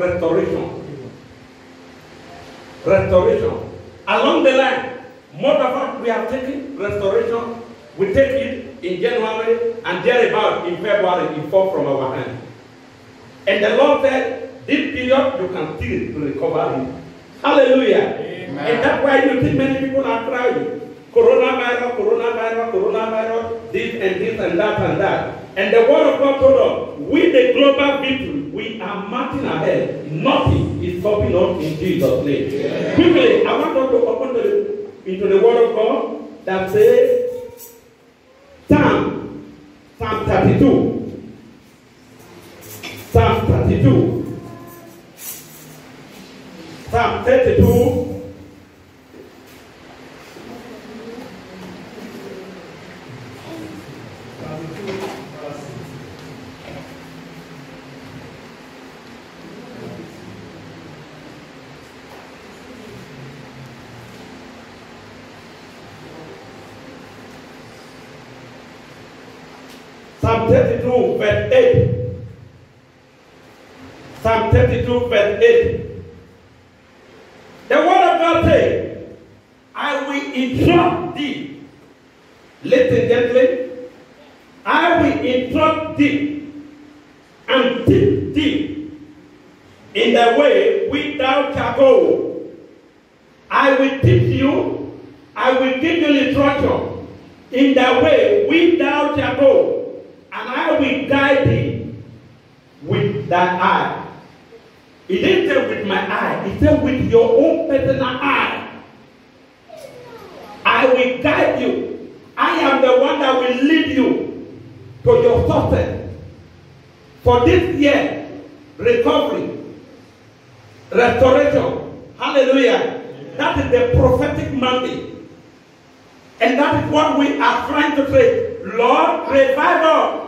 restoration. Restoration. Along the line, most of us, we have taken restoration. We take it in January and thereabout in February, it falls from our hand. And the Lord said, this period, you can still recover it. Hallelujah. Amen. And that's why you think many people are crying. Coronavirus, coronavirus, coronavirus, this and that and that. And the word of God told us, with the global victory, we are marching ahead. Nothing is stopping us in Jesus' name. Yeah. Quickly, I want us to open into the word of God that says, Psalm 32. Psalm 32. Psalm 32. Psalm 32, verse 8. Psalm 32, verse 8. The word of God says, I will instruct thee. Listen gently. I will instruct thee and teach thee in the way which thou shalt go. I will teach you, I will give you instruction in the way which thou shalt go. And I will guide thee with thy eye. He didn't say with my eye. He said with your own personal eye. I will guide you. I am the one that will lead you to your success. For this year, recovery, restoration. Hallelujah. That is the prophetic mandate. And that is what we are trying to say. Lord, revive us.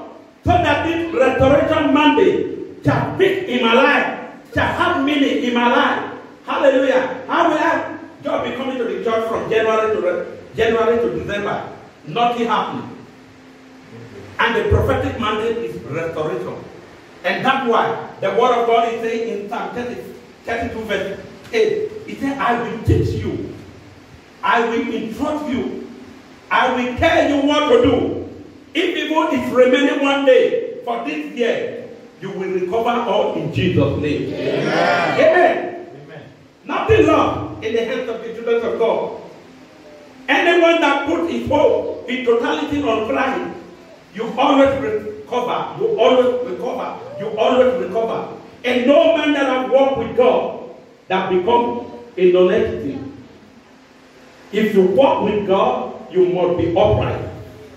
So that this restoration mandate shall fit in my life, shall have meaning in my life. Hallelujah. How will I just be coming to the church from January to December? Nothing happening. And the prophetic mandate is restoration. And that's why the word of God is saying in Psalm 32 verse 8, it says, I will teach you. I will instruct you. I will tell you what to do. If even it's remaining one day for this year, you will recover all in Jesus' name. Amen. Amen. Amen. Nothing lost in the hands of the children of God. Anyone that puts his hope in totality on Christ, you always recover. You always recover. You always recover. And no man that has walked with God that becomes a non-entity. If you walk with God, you must be upright.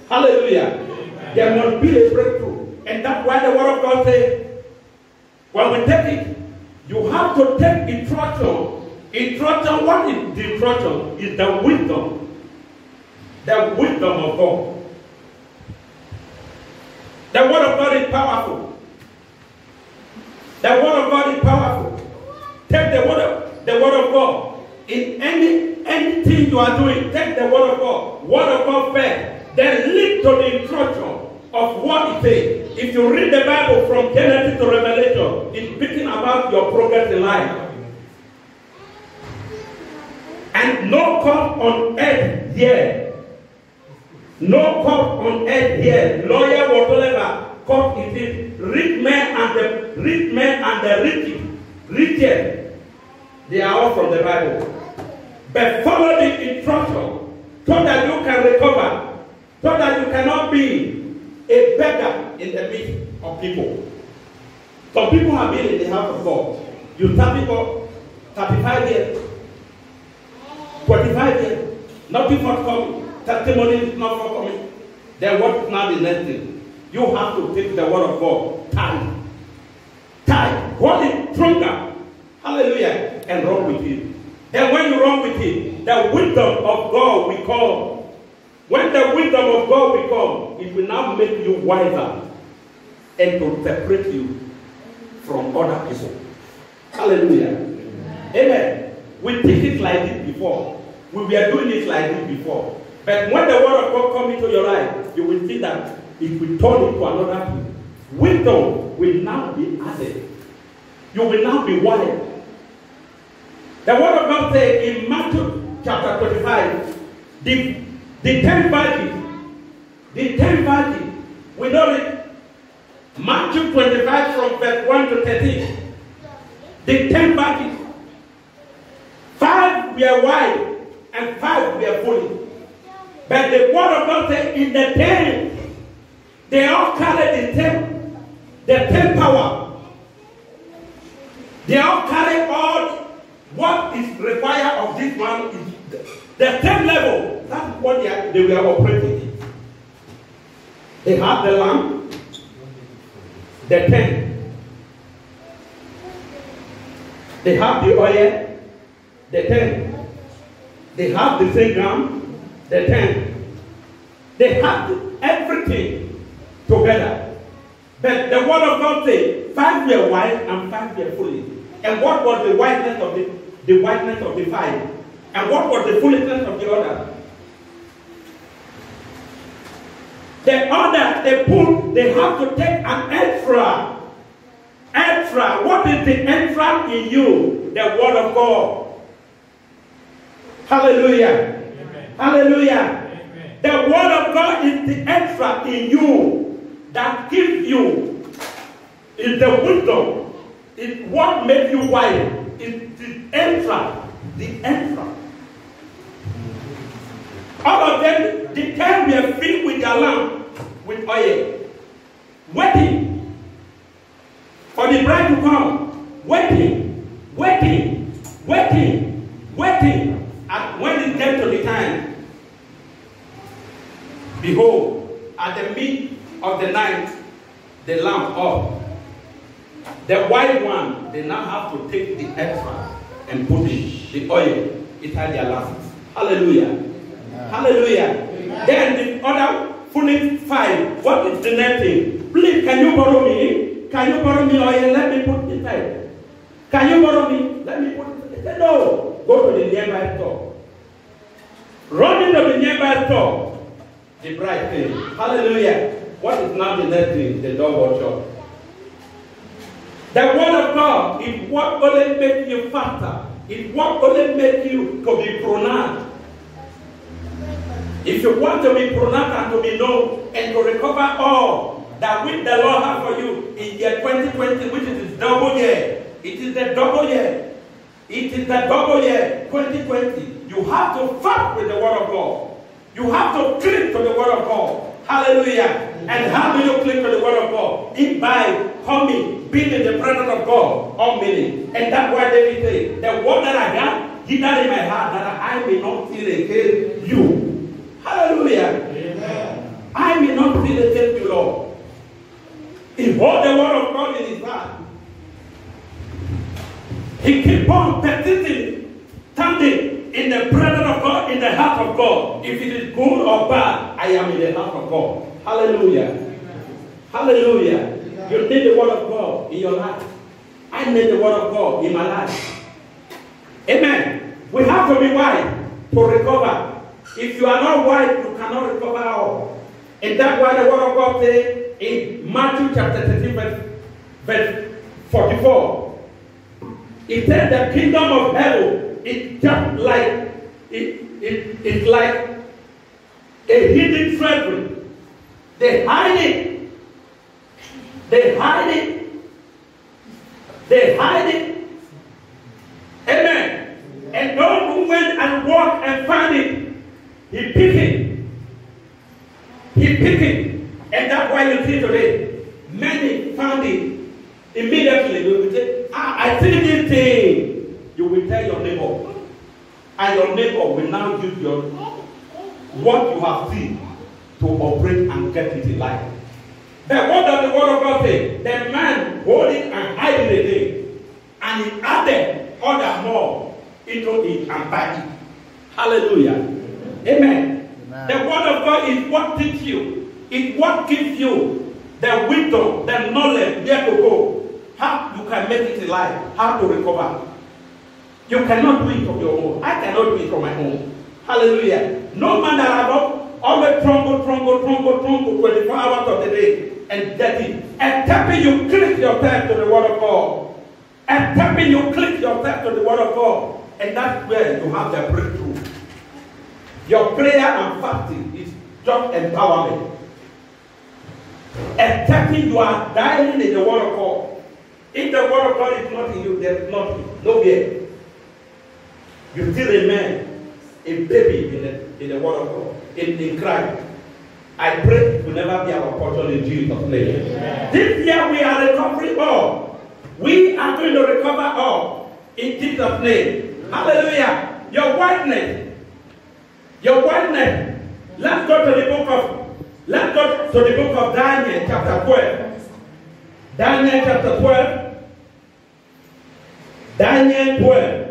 Hallelujah. Amen. There must be a breakthrough. And that's why the word of God says, when we take it, you have to take instruction. Instruction, what is the instruction? Is the wisdom. The wisdom of God. The word of God is powerful. The word of God is powerful. Take the word of God. In anything you are doing, take the word of God. Word of God first. Then lead to the instruction of what it says. If you read the Bible from Genesis to Revelation, it's speaking about your progress in life. And no court on earth here. No court on earth here. Lawyer whatsoever. Court it is. Rich men and the richest. They are all from the Bible. But follow the instruction so that you can recover. So that you cannot be a beggar in the midst of people. Some people have been in the house of God. You tell people 35 years, 45 years, nothing forthcoming. Testimony is not forthcoming. Then what is now the next thing? You have to take the word of God tight, hold it stronger. Hallelujah. And run with it. Then when you run with it, the wisdom of God will come. When the wisdom of God will come, it will now make you wiser and to separate you from other people. Hallelujah. Amen. Amen. We did it like this before. We were doing it like this before. But when the word of God comes into your life, you will see that it will turn into another thing. Wisdom will now be added. you will now be wise. The word of God says in Matthew chapter 25, the 10 virgins, we know it. Matthew 25 from verse 1 to 13. The 10 virgins, 5 were wise and 5 were foolish. But the word of God says in the 10, they all carried the 10 power. They all carry all what is required of this one. The 10 level, that's what they were operating in. They have the lamp, the 10. They have the oil, the 10. They have the singam, the 10. They have everything together. But the word of God says 5 were wise and 5 were foolish. And what was the wiseness of the wiseness of the 5? And what was the foolishness of the other? The other, they have to take an extra. Extra. What is the extra in you? The word of God. Hallelujah. Amen. Hallelujah. Amen. The word of God is the extra in you that gives you is the wisdom. It's what makes you wise. It's the extra. The extra. All of them, the 10 were filled with their lamp, with oil, waiting for the bride to come. Waiting. And when it came to the time, behold, at the mid of the night, the lamp off. The white one, they now have to take the extra and put it, the oil, inside their lamps. Hallelujah. Hallelujah. Amen. Then the other foolish 5, what is the next thing? Please, can you borrow me? Can you borrow me oil? Let me put it inside. Can you borrow me? Let me put it inside. He said, no. Go to the nearby store. Run into the nearby store. The bride came. Hallelujah. What is now the next thing? The door was shut. The word of God is what only makes you faster. It's what only makes you to be pronounced. If you want to be pronounced and to be known and to recover all that which the Lord has for you in year 2020, which is His double year. It is the double year. It is the double year 2020. You have to fight with the word of God. You have to cling to the word of God. Hallelujah. And how do you cling to the word of God? It's by coming, being in the presence of God, all meaning. And that's why David said, the word that I have, hid that in my heart, that I may not sin against you. Hallelujah. Amen. I may not sin against you, Lord. He hold the word of God in his heart. He keep on persisting, standing in the presence of God, in the heart of God. If it is good or bad, I am in the heart of God. Hallelujah. Amen. Hallelujah. Amen. You need the word of God in your life. I need the word of God in my life. Amen. We have to be wise to recover. If you are not wise, you cannot recover all. And that's why the word of God says in Matthew chapter 13, verse 44. It says the kingdom of heaven is just like it's like a hidden treasure. They hide it. They hide it. They hide it. Amen. And those who went and walked and found it, he picked it. He picked it. And that's why you see today, many found it. Immediately, you will say, I see this thing. You will tell your neighbor. And your neighbor will now use what you have seen to operate and get it in life. Then what does the word of God say? The man holding and hiding the thing. And he added other more into it and by it. Hallelujah. Amen. Amen. The word of God is what teaches you. It's what gives you the wisdom, the knowledge, where to go. How you can make it in life. How to recover. You cannot do it on your own. I cannot do it on my own. Hallelujah. No man that I've always tremble 24 hours of the day and get it. Except you click yourself to the word of God. Except when you click yourself to the word of God, and that's where you have the breakthrough. Your prayer and fasting is just empowerment. Except you are dying in the word of God. If the word of God is not in you, there's nothing, no fear. You still remain a baby in the word of God, in Christ. I pray it will never be our portion in Jesus' name. Amen. This year we are recovering all. We are going to recover all in Jesus' name. Hallelujah. Your whiteness. Let's go to the book of Daniel chapter 12. Daniel chapter 12. Daniel 12.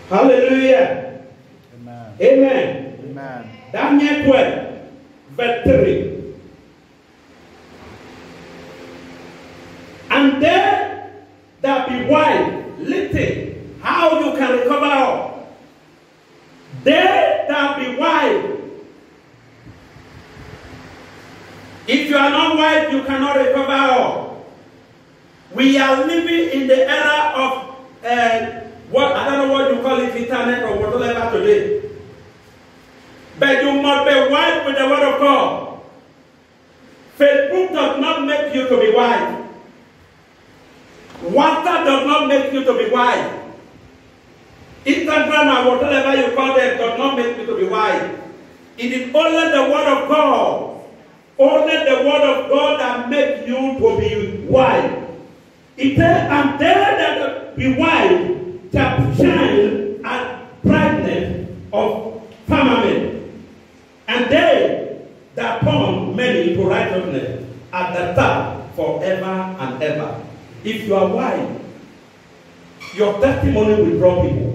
Hallelujah. Amen. Amen. Amen. Daniel 12, verse 3. And there that be wise, listen, how you can recover all. There that be wise. If you are not wise, you cannot recover all. We are living in the era of what I don't know what you call it, internet or whatever today. But you must be wise with the word of God. Facebook does not make you to be wise. WhatsApp does not make you to be wise. Instagram or whatever you call them does not make you to be wise. It is only the word of God. Only the word of God that makes you to be wise. It says, and there that be wise shall shine at brightness of firmament, and they that turn many to righteousness at the top forever and ever. If you are wise, your testimony will draw people.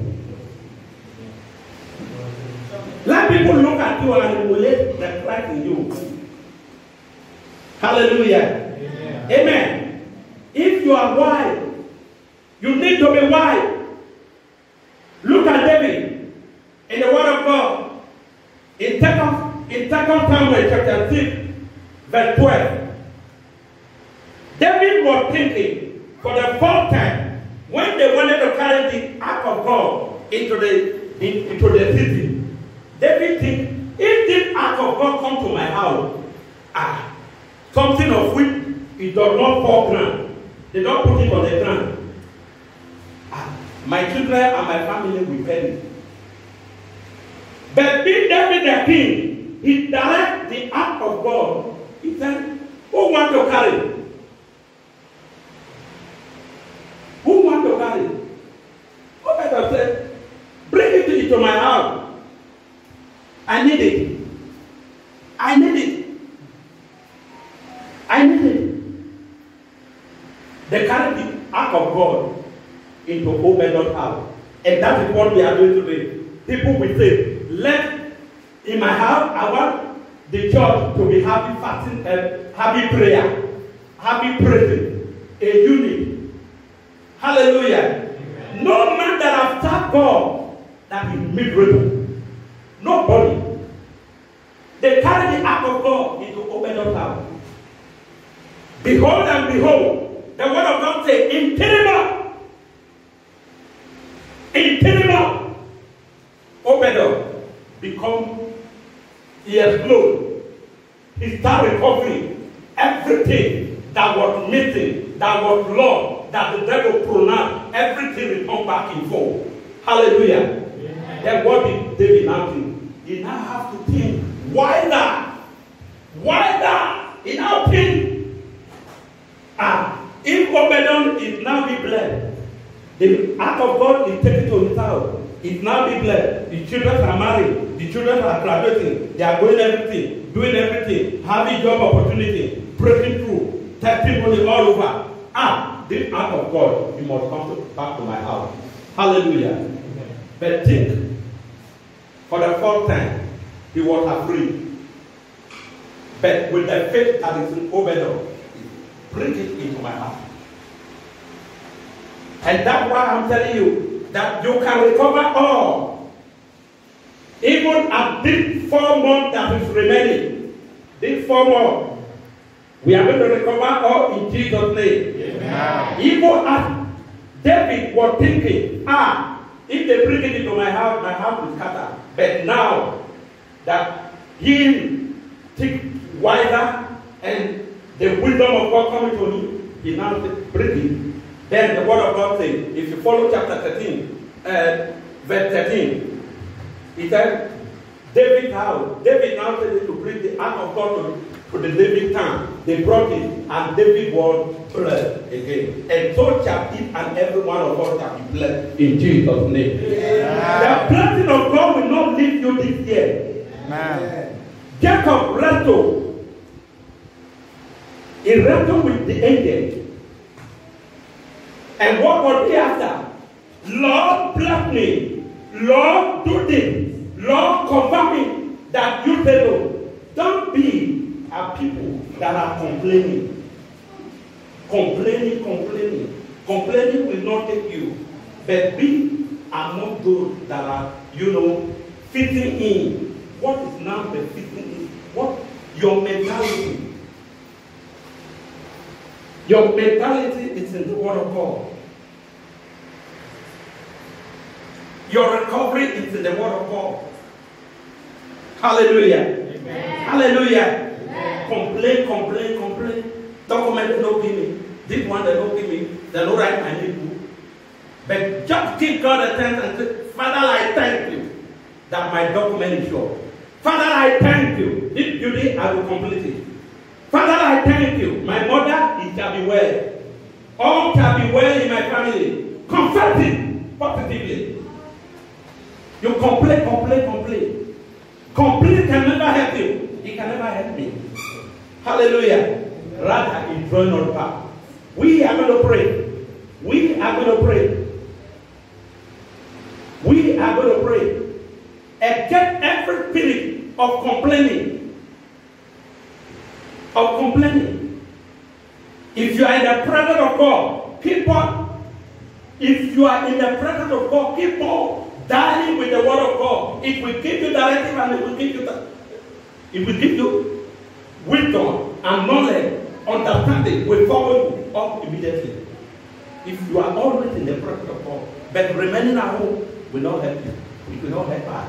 Let people look at you and emulate the Christ in you. Hallelujah. Amen. Amen. If you are wise, you need to be wise. Look at David in the word of God. In 2 Samuel chapter 6, verse 12. David was thinking for the fourth time when they wanted to carry the ark of God into the city. David think, if this ark of God come to my house, something of which it does not fall ground, they don't put it on the ground. My children and my family will perish. But being David the king, he directed the ark of God. He said, who want to carry? Who want to carry? Who better say, bring it into my house. I need it. I need it. I need it. They carried the ark of God into Obed's house. And that is what we are doing today. People will say, in my house, I want the church to be happy fasting and happy prayer, happy praising, a unit. Hallelujah. Amen. No man that has served God that is miserable. Nobody. They carry the ark of God into Obed's house. Behold and behold, the word of God says, in 3 months, Obed become, he explode. He start recovering everything that was missing, that was lost, that the devil pronounced, everything returned back in full. Hallelujah. Amen. Then what did David now think? He now has to think, why that? Why that? He now think, if Obedon is now be blessed, the ark of God is taken to his house. It's now be blessed. The children are married. The children are graduating. They are going everything, doing everything, having job opportunity, breaking through, testimony all over. This ark of God, you must come back to my house. Hallelujah. Amen. But think, for the fourth time, he was afraid. But with the faith that is in Obed, bring it into my house. And that's why I'm telling you that you can recover all. Even at this 4 months that is remaining, These 4 more. We are going to recover all in Jesus' name. Amen. Even as David was thinking, if they bring it into my house will scatter. But now that he think wiser and the wisdom of God coming to him, he now bring it. Then the word of God says, if you follow chapter 13, verse 13, he said, David's house. David now said to bring the ark of God to the David town. They brought it, and David was blessed again. And so shall each and every one of us shall be blessed in Jesus' name. Yeah. The blessing of God will not leave you this year. Amen. Jacob wrestled. He wrestled with the angel. And what was he after? Lord, bless me. Lord, do this. Lord, confirm me that you fellow. Don't be a people that are complaining. Complaining will not take you. But be among those that are, fitting in. What is now the fitting in? What? Your mentality. Your mentality is in the Word of God. Your recovery is in the Word of God. Hallelujah. Amen. Hallelujah. Amen. Complain. Document they don't give me. This one they don't give me. They don't write my name. But just give God a thanks and say, Father, I thank you that my document is yours. Father, I thank you. This duty I will complete it. Father, I thank you. My mother, it shall be well. All shall be well in my family. Confess it positively. You complain. Complain can never help you. It can never help me. Hallelujah. Rather, it join on path. We are going to pray. We are going to pray. And get every spirit of complaining. If you are in the presence of God, keep on. If you are in the presence of God, keep on dialing with the word of God. It will give you directive and it will give you wisdom and knowledge. Understanding will follow you up immediately. If you are always in the presence of God, but remaining at home will not help you. It will not help us.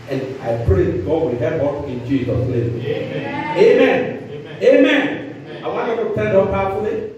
And I pray God will help us in Jesus' name. Amen. Amen. Amen. Amen. I want you to stand up powerfully.